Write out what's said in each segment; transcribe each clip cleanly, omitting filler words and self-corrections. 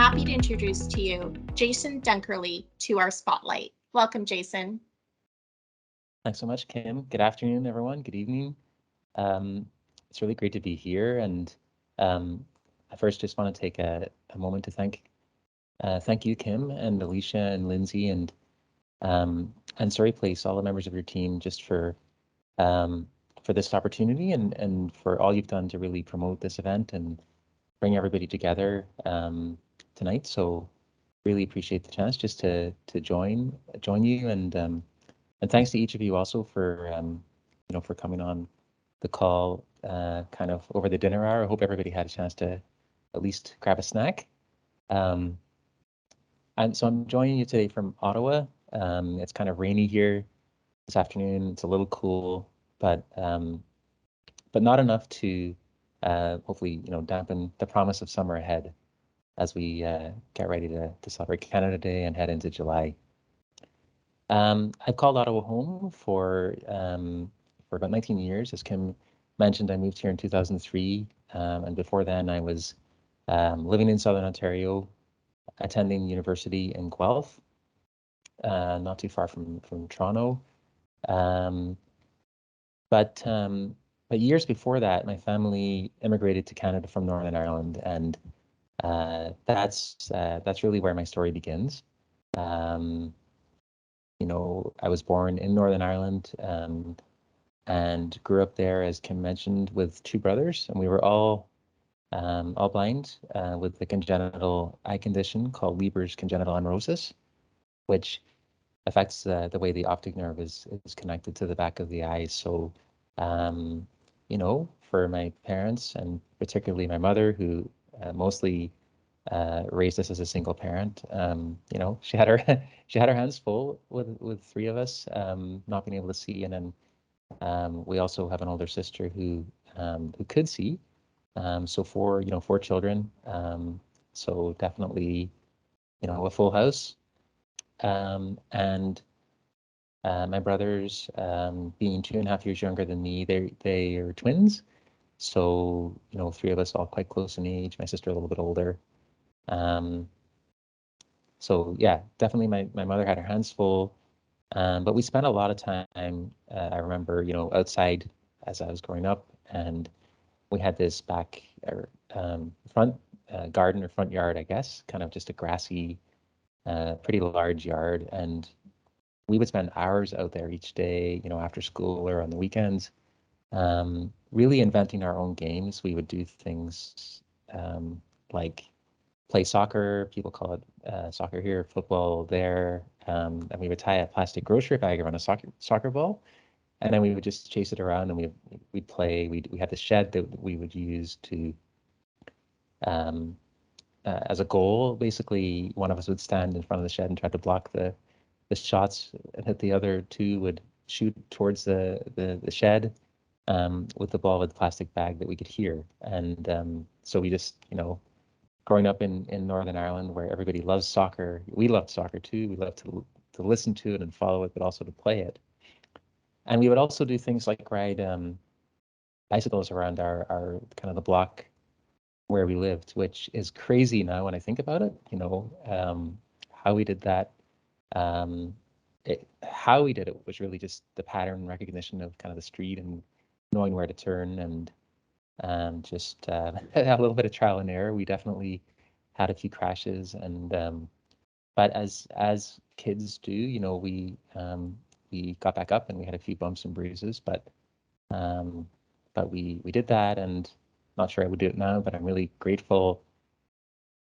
happy to introduce to you Jason Dunkerley to our spotlight. Welcome, Jason. Thanks so much, Kim. Good afternoon, everyone. Good evening. It's really great to be here. And I first just want to take a moment to thank you, Kim, and Alicia, and Lindsay, and Surrey Place, all the members of your team, just for this opportunity and for all you've done to really promote this event and bring everybody together tonight. So really appreciate the chance just to join you, and thanks to each of you also for for coming on the call kind of over the dinner hour. I hope everybody had a chance to at least grab a snack. And so I'm joining you today from Ottawa. It's kind of rainy here this afternoon. It's a little cool, but not enough to hopefully dampen the promise of summer ahead as we get ready to celebrate Canada Day and head into July. I've called Ottawa home for about 19 years. As Kim mentioned, I moved here in 2003, and before then I was living in Southern Ontario, attending university in Guelph, not too far from Toronto. But years before that, my family immigrated to Canada from Northern Ireland, and that's really where my story begins. I was born in Northern Ireland and grew up there, as Kim mentioned, with two brothers, and we were all blind with the congenital eye condition called Leber's congenital amaurosis, which affects the way the optic nerve is connected to the back of the eye. So, for my parents, and particularly my mother, who mostly raised us as a single parent, she had her hands full with three of us not being able to see, and then we also have an older sister who could see. So four children. So definitely, a full house. And my brothers, being 2.5 years younger than me, they are twins. So three of us all quite close in age. My sister a little bit older. So yeah, definitely my mother had her hands full, but we spent a lot of time. I remember, outside as I was growing up, and we had this back front garden or front yard, I guess, kind of just a grassy, pretty large yard, and we would spend hours out there each day, after school or on the weekends, really inventing our own games. We would do things like play soccer. People call it soccer here, football there, and we would tie a plastic grocery bag around a soccer ball, and then we would just chase it around, and we'd play. We had the shed that we would use to as a goal. Basically, one of us would stand in front of the shed and try to block the shots, and hit the other two would shoot towards the shed with the ball with the plastic bag that we could hear. And so we just, growing up in Northern Ireland, where everybody loves soccer, we loved soccer too. We loved to listen to it and follow it, but also to play it. And we would also do things like ride bicycles around our kind of the block where we lived, which is crazy now when I think about it. How we did that. How we did it was really just the pattern recognition of kind of the street and knowing where to turn, and just a little bit of trial and error. We definitely had a few crashes, and but as kids do, we got back up and we had a few bumps and bruises, but we did that, and not sure I would do it now, but I'm really grateful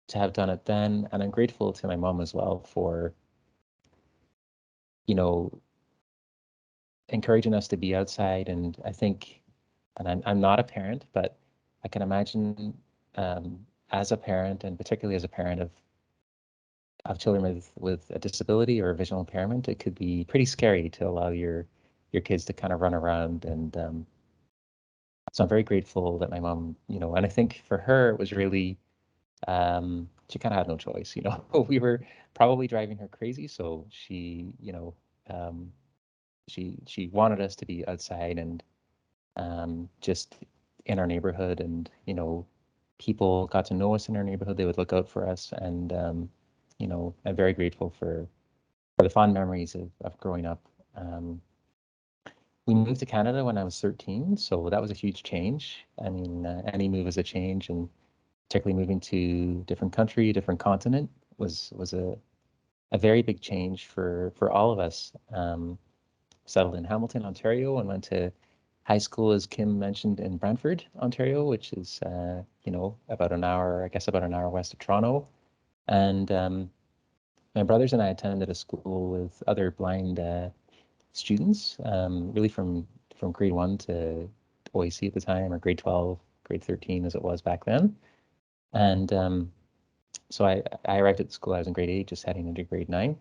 to have done it then, and I'm grateful to my mom as well for encouraging us to be outside. And I think, and I'm not a parent, but I can imagine as a parent, and particularly as a parent of children with a disability or a visual impairment, it could be pretty scary to allow your kids to kind of run around. And so I'm very grateful that my mom, and I think for her it was really, she kind of had no choice. We were probably driving her crazy, so she, she wanted us to be outside and just in our neighborhood, and people got to know us in our neighborhood. They would look out for us, and I'm very grateful for the fond memories of growing up. We moved to Canada when I was 13, so that was a huge change. I mean, any move is a change, and particularly moving to different country, different continent was a very big change for all of us. Settled in Hamilton, Ontario, and went to high school, as Kim mentioned, in Brantford, Ontario, which is about an hour west of Toronto. And my brothers and I attended a school with other blind students, really from grade 1 to OAC at the time, or grade 12, grade 13 as it was back then. And so I arrived at the school. I was in grade 8, just heading into grade 9.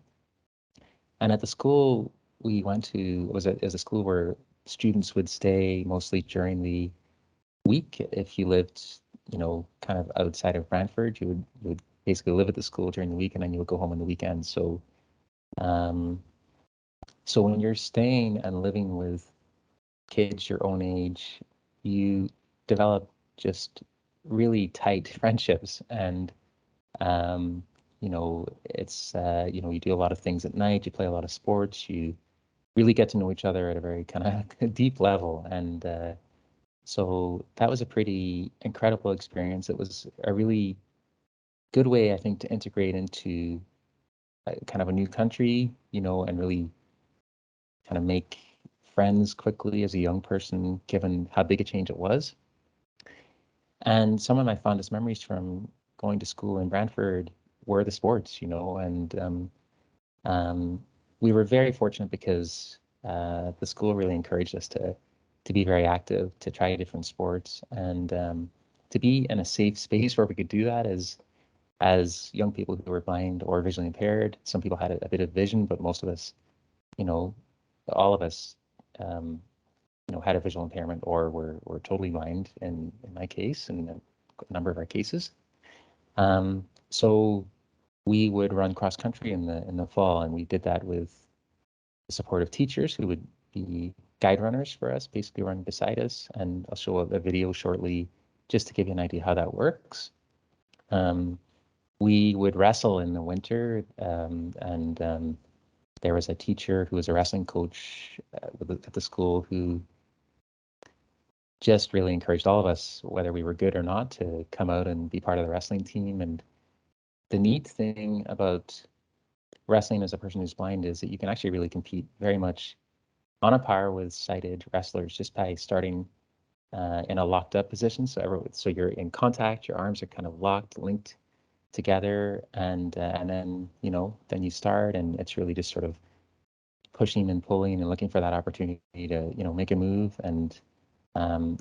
And at the school we went to was a school where students would stay mostly during the week. If you lived, kind of outside of Brantford, you would basically live at the school during the week, and then you would go home on the weekend. So, so when you're staying and living with kids your own age, you develop just really tight friendships, and it's you do a lot of things at night, you play a lot of sports, you really get to know each other at a very kind of deep level. And so that was a pretty incredible experience. It was a really good way, I think, to integrate into kind of a new country, and really kind of make friends quickly as a young person, given how big a change it was. And some of my fondest memories from going to school in Brantford were the sports, and we were very fortunate because the school really encouraged us to be very active, to try different sports, and to be in a safe space where we could do that as young people who were blind or visually impaired. Some people had a bit of vision, but most of us, all of us, had a visual impairment or were totally blind in my case and a number of our cases. So we would run cross country in the fall, and we did that with the support of teachers who would be guide runners for us, basically running beside us. And I'll show a video shortly just to give you an idea how that works. We would wrestle in the winter, and there was a teacher who was a wrestling coach at the school who just really encouraged all of us, whether we were good or not, to come out and be part of the wrestling team. And the neat thing about wrestling as a person who's blind is that you can actually really compete very much on a par with sighted wrestlers just by starting in a locked up position. So you're in contact, your arms are kind of locked, linked together, and then then you start, and it's really just sort of pushing and pulling and looking for that opportunity to make a move. And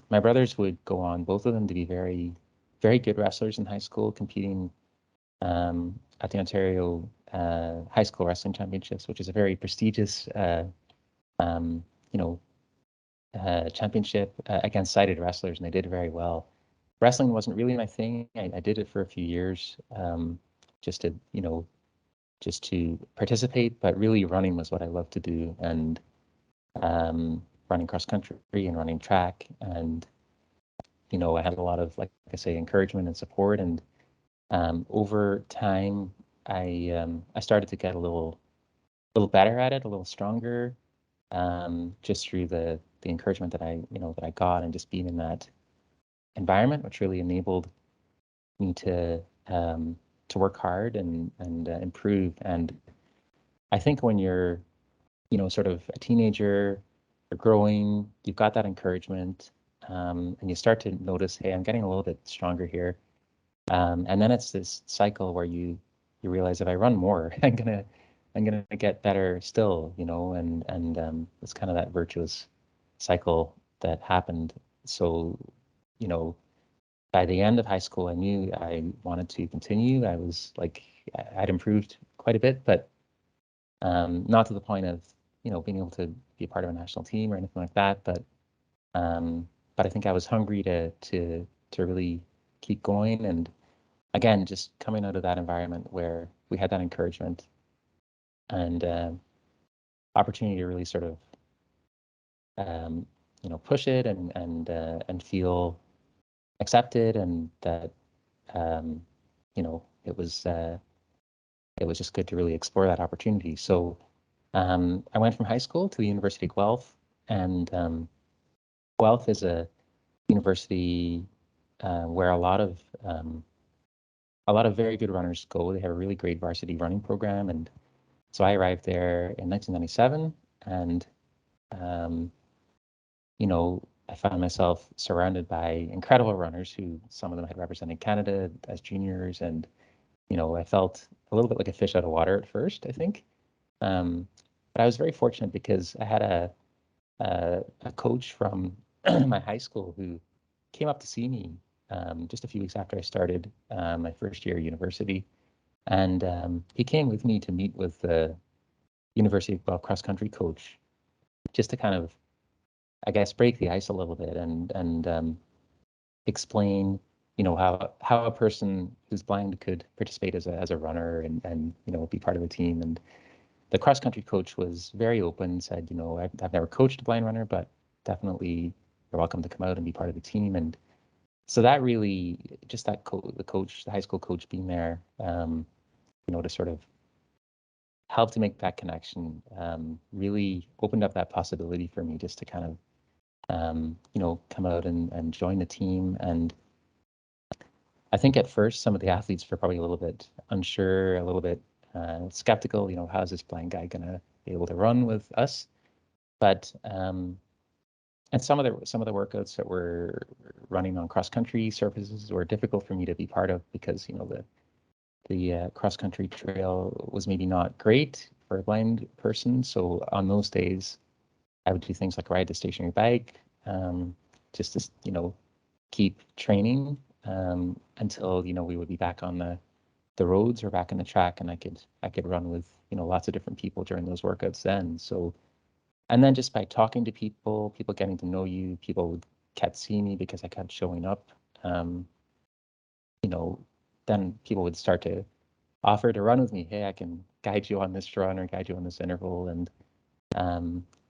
my brothers would go on, both of them, to be very, very good wrestlers in high school, competing at the Ontario High School Wrestling Championships, which is a very prestigious, championship against sighted wrestlers, and they did very well. Wrestling wasn't really my thing. I did it for a few years, just to participate, but really running was what I loved to do, and running cross country and running track. And I had a lot of, like I say, encouragement and support. And over time, I started to get a little better at it, a little stronger, just through the encouragement that I got, and just being in that environment, which really enabled me to work hard and improve. And I think when you're sort of a teenager, you're growing, you've got that encouragement, and you start to notice, hey, I'm getting a little bit stronger here. And then it's this cycle where you realize, if I run more, I'm gonna get better still, and it's kind of that virtuous cycle that happened. So, by the end of high school, I knew I wanted to continue. I was like, I'd improved quite a bit, but not to the point of being able to be a part of a national team or anything like that. But I think I was hungry to really keep going. And again, just coming out of that environment where we had that encouragement and opportunity to really sort of push it and feel accepted, and that it was just good to really explore that opportunity. So I went from high school to the University of Guelph, and Guelph is a university where a lot of very good runners go. They have a really great varsity running program, and so I arrived there in 1997, and I found myself surrounded by incredible runners who some of them had represented Canada as juniors, and I felt a little bit like a fish out of water at first, I think. But I was very fortunate because I had a coach from my high school who came up to see me just a few weeks after I started my first year at university. And he came with me to meet with the University of Guelph cross country coach just to kind of, I guess, break the ice a little bit and explain, how a person who's blind could participate as a runner and be part of a team. And the cross country coach was very open, said, I've never coached a blind runner, but definitely you're welcome to come out and be part of the team. And so that really, just that the high school coach being there, to sort of help to make that connection, really opened up that possibility for me just to kind of, come out and join the team. And I think at first some of the athletes were probably a little bit unsure, a little bit skeptical, how is this blind guy going to be able to run with us? But and some of the workouts that were running on cross country surfaces were difficult for me to be part of because the cross country trail was maybe not great for a blind person. So on those days, I would do things like ride the stationary bike, just to keep training until we would be back on the roads or back in the track, and I could run with lots of different people during those workouts then. So, and then just by talking to people getting to know you, people kept seeing me because I kept showing up. Then people would start to offer to run with me. Hey, I can guide you on this run or guide you on this interval. And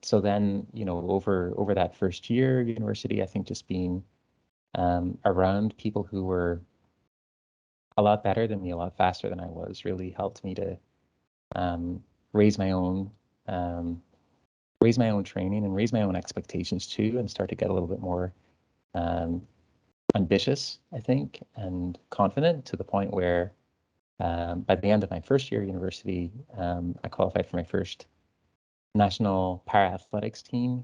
so then, over that first year of university, I think just being around people who were a lot better than me, a lot faster than I was, really helped me to raise my own training and raise my own expectations too, and start to get a little bit more ambitious, I think, and confident to the point where by the end of my first year at university, I qualified for my first national para-athletics team,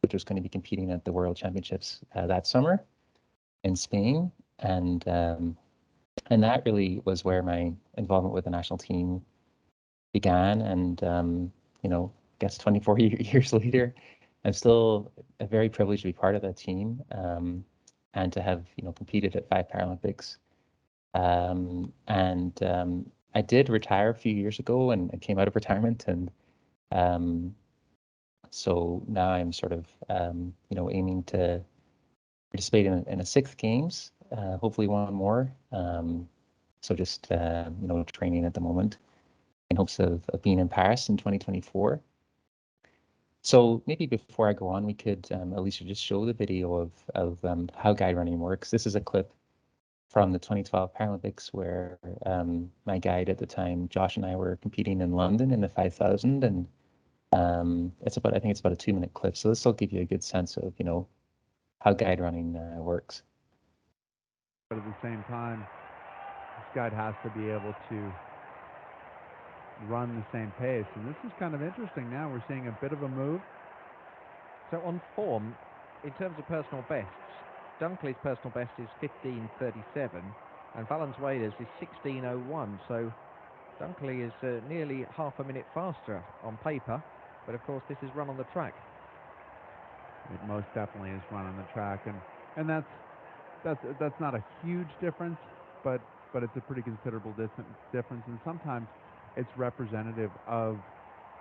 which was going to be competing at the World Championships that summer in Spain. And that really was where my involvement with the national team began. And, I guess 24 years later, I'm still very privileged to be part of that team and to have, competed at 5 Paralympics. I did retire a few years ago and came out of retirement. And so now I'm sort of, aiming to participate in a 6th Games, hopefully one more. So just, training at the moment in hopes of being in Paris in 2024. So maybe before I go on, we could, Alicia, just show the video of how guide running works. This is a clip from the 2012 Paralympics where my guide at the time, Josh, and I were competing in London in the 5,000, and I think it's about a 2-minute clip. So this will give you a good sense of, how guide running works. But at the same time, this guide has to be able to run the same pace. And this is kind of interesting. Now we're seeing a bit of a move. So on form, in terms of personal bests, Dunkley's personal best is 15:37 and Valenzuela's is 16:01. So Dunkley is nearly half a minute faster on paper, but of course this is run on the track. It most definitely is run on the track, and that's not a huge difference, but it's a pretty considerable difference, and sometimes it's representative of,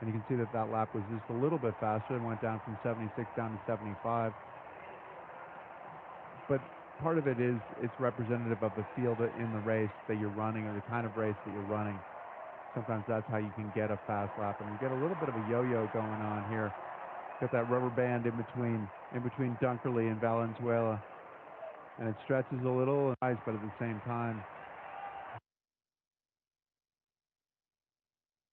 and you can see that lap was just a little bit faster and went down from 76 down to 75. But part of it is it's representative of the field in the race that you're running or the kind of race that you're running. Sometimes that's how you can get a fast lap, and you get a little bit of a yo-yo going on here. Got that rubber band in between Dunkerley and Valenzuela. and it stretches a little, but at the same time.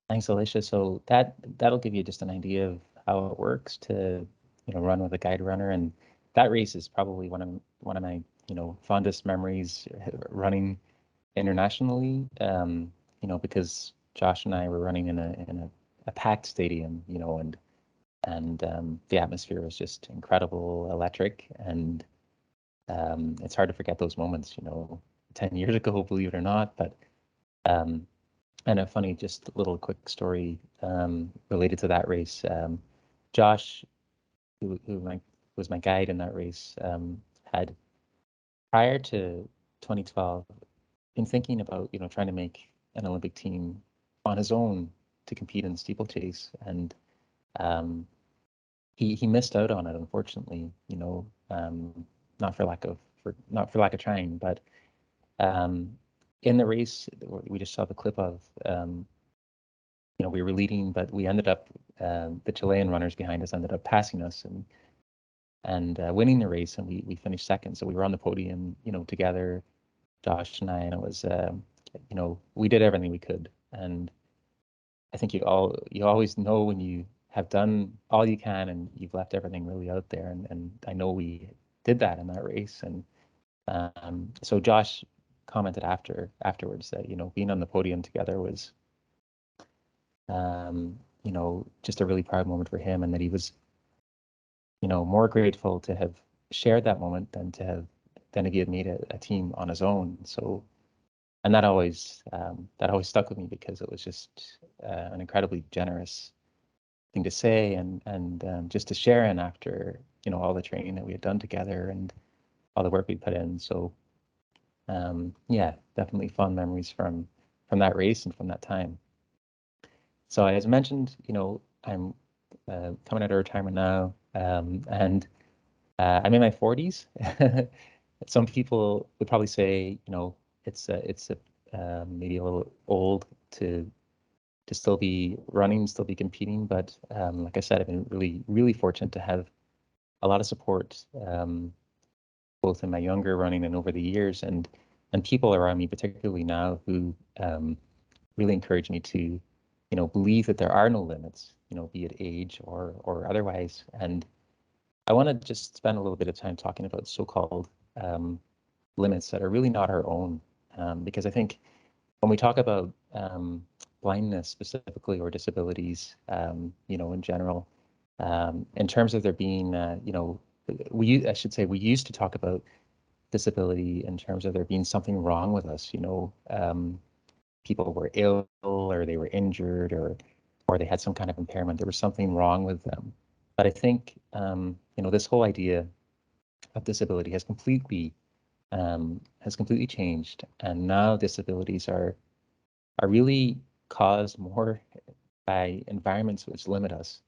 Thanks, Alicia. So that'll give you just an idea of how it works to, run with a guide runner, and that race is probably one of my, fondest memories running internationally. Because Josh and I were running in a packed stadium, and the atmosphere was just incredible, electric, and it's hard to forget those moments, 10 years ago, believe it or not. But and a funny, just a little quick story related to that race. Josh, who was my guide in that race, had, prior to 2012, been thinking about, trying to make an Olympic team on his own to compete in steeplechase, and he missed out on it, unfortunately. Not for lack of trying, but in the race we just saw the clip of, we were leading, but we ended up, the Chilean runners behind us ended up passing us and winning the race, and we finished second. So we were on the podium, together, Josh and I, and it was, we did everything we could. And I think you always know when you have done all you can and you've left everything really out there. And I know we did that in that race. And so Josh commented afterwards that, being on the podium together was, just a really proud moment for him, and that he was, more grateful to have shared that moment than if he had made a team on his own. So, and that always stuck with me, because it was just an incredibly generous thing to say, and just to share in after, all the training that we had done together and all the work we put in. So yeah, definitely fond memories from that race and from that time. So as mentioned, I'm coming out of retirement now, and I'm in my 40s. Some people would probably say, it's maybe a little old to still be running, still be competing. But like I said, I've been really, really fortunate to have a lot of support, both in my younger running and over the years, and people around me, particularly now, who really encourage me to, believe that there are no limits, be it age or otherwise. And I want to just spend a little bit of time talking about so-called limits that are really not our own, because I think when we talk about blindness specifically, or disabilities, in general, in terms of there being, I should say, we used to talk about disability in terms of there being something wrong with us. People were ill, or they were injured, or they had some kind of impairment. There was something wrong with them. But I think, this whole idea of disability has completely changed, and now disabilities are really caused more by environments which limit us.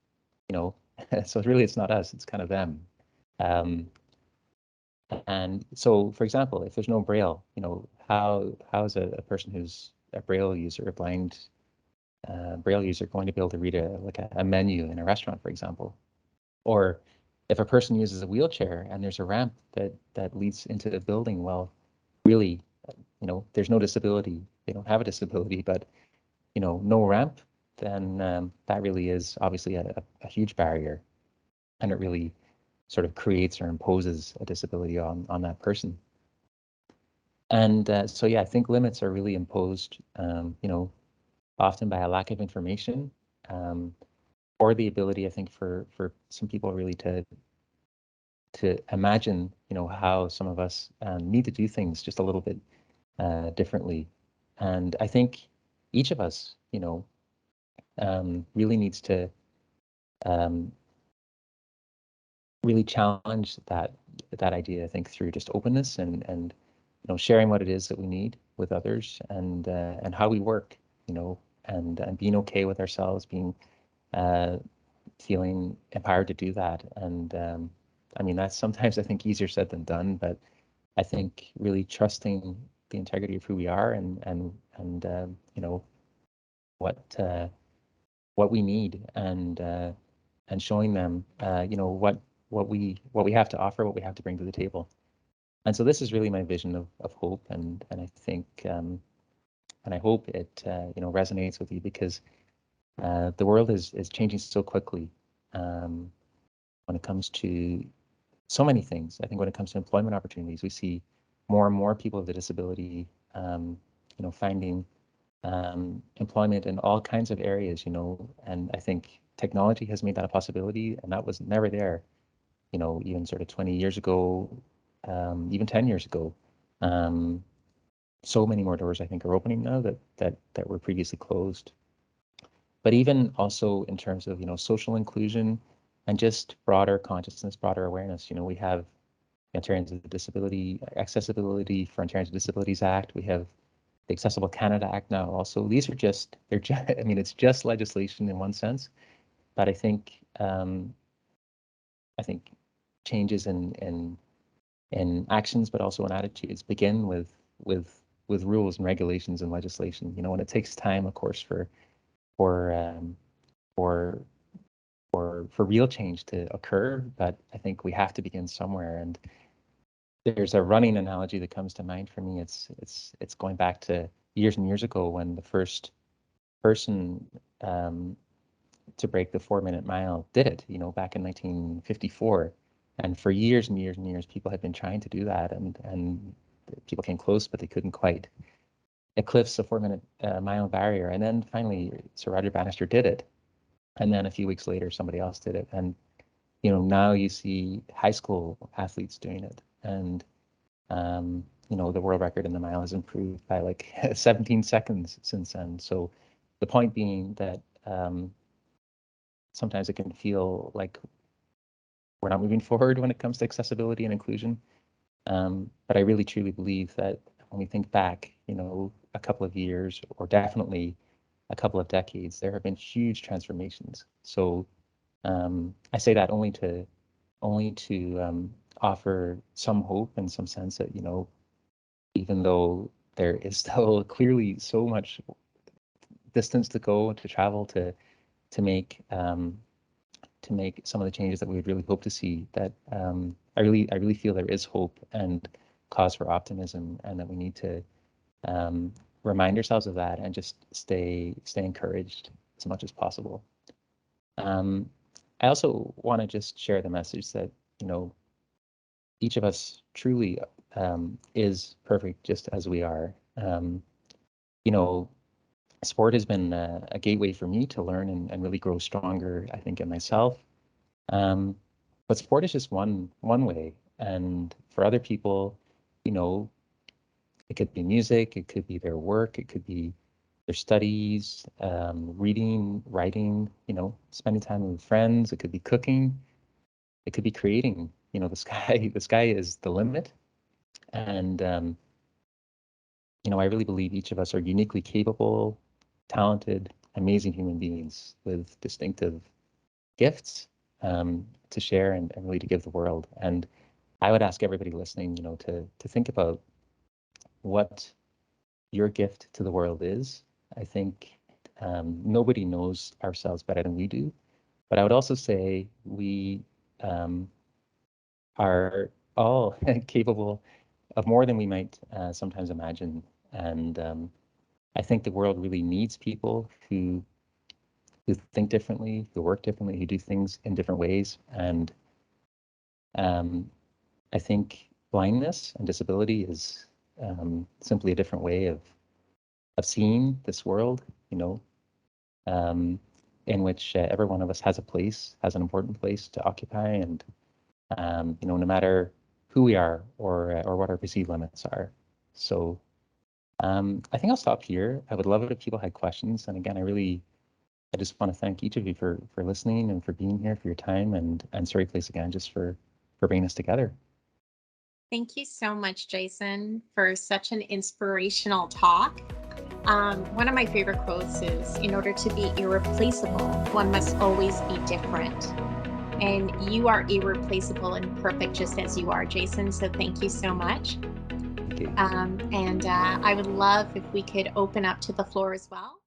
So really, it's not us; it's kind of them. And so, for example, if there's no Braille, how is a person who's a Braille user, a blind Braille user, going to be able to read a menu in a restaurant, for example? Or if a person uses a wheelchair and there's a ramp that leads into the building, well, really, there's no disability. They don't have a disability, but no ramp, then that really is obviously a huge barrier, and it really sort of creates or imposes a disability on that person. And so, yeah, I think limits are really imposed, often by a lack of information, or the ability, I think, for some people really to imagine, how some of us need to do things just a little bit differently. And I think each of us, really needs to really challenge that idea, I think, through just openness and sharing what it is that we need with others, and how we work, and being okay with ourselves, being feeling empowered to do that. And I mean, that's sometimes, I think, easier said than done, but I think really trusting the integrity of who we are, and what we need, and showing them, what we have to offer, what we have to bring to the table. And so this is really my vision of hope, and I think and I hope it resonates with you, because the world is changing so quickly when it comes to so many things. I think when it comes to employment opportunities, we see more and more people with a disability, finding employment in all kinds of areas, and I think technology has made that a possibility, and that was never there, even sort of 20 years ago, even 10 years ago. So many more doors, I think, are opening now that were previously closed. But even also in terms of, social inclusion and just broader consciousness, broader awareness, we have Ontarians with Disability, Accessibility for Ontarians with Disabilities Act. We have the Accessible Canada Act now also. These are just, I mean, it's just legislation in one sense, but I think changes in actions, but also in attitudes, begin with rules and regulations and legislation. And it takes time, of course, for real change to occur, but I think we have to begin somewhere. And there's a running analogy that comes to mind for me. It's going back to years and years ago when the first person to break the 4-minute mile did it, back in 1954. And for years and years and years, people had been trying to do that, and people came close, but they couldn't quite eclipse the 4-minute mile barrier. And then finally, Sir Roger Bannister did it. And then a few weeks later, somebody else did it. And, now you see high school athletes doing it. And, the world record in the mile has improved by like 17 seconds since then. So the point being that sometimes it can feel like we're not moving forward when it comes to accessibility and inclusion. But I really truly believe that when we think back, a couple of years, or definitely a couple of decades, there have been huge transformations. So I say that only to offer some hope and some sense that, even though there is still clearly so much distance to go and to travel to make some of the changes that we would really hope to see, that I really feel there is hope and cause for optimism, and that we need to remind ourselves of that and just stay encouraged as much as possible. I also want to just share the message that, each of us truly is perfect just as we are. Sport has been a gateway for me to learn and really grow stronger, I think, in myself. But sport is just one way. And for other people, it could be music, it could be their work, it could be their studies, reading, writing, spending time with friends, it could be cooking, it could be creating. The sky is the limit. And, I really believe each of us are uniquely capable, talented, amazing human beings with distinctive gifts to share and really to give the world. And I would ask everybody listening, to think about what your gift to the world is. I think nobody knows ourselves better than we do, but I would also say we are all capable of more than we might sometimes imagine. And I think the world really needs people who think differently, who work differently, who do things in different ways. And I think blindness and disability is simply a different way of seeing this world, in which every one of us has a place, has an important place to occupy, and no matter who we are or what our perceived limits are. So I think I'll stop here. I would love it if people had questions. And again, I just want to thank each of you for listening and for being here, for your time, and Surrey Place again, just for bringing us together. Thank you so much, Jason, for such an inspirational talk. One of my favorite quotes is, in order to be irreplaceable, one must always be different. And you are irreplaceable and perfect just as you are, Jason. So thank you so much. Thank you. And I would love if we could open up to the floor as well.